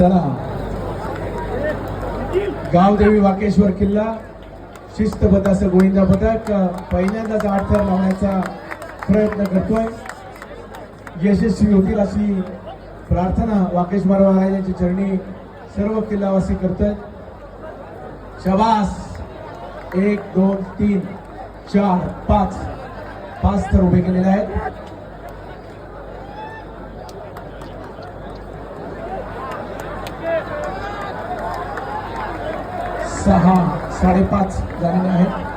चला गावदेवी वाकेश्वर किल्ला शिस्तबद्ध असं गोविंदा पथक पहिल्यांदाच 8 थर लावण्याचा प्रयत्न करतोय. यशस्वी होतील अशी प्रार्थना वाकेश्वर महाराजांच्या चरणी सर्व किल्लावासी करतोय. शाबास. 1 2 3 4 5 थर उभे केलेले आहेत. 6 5.5 झालेले आहेत.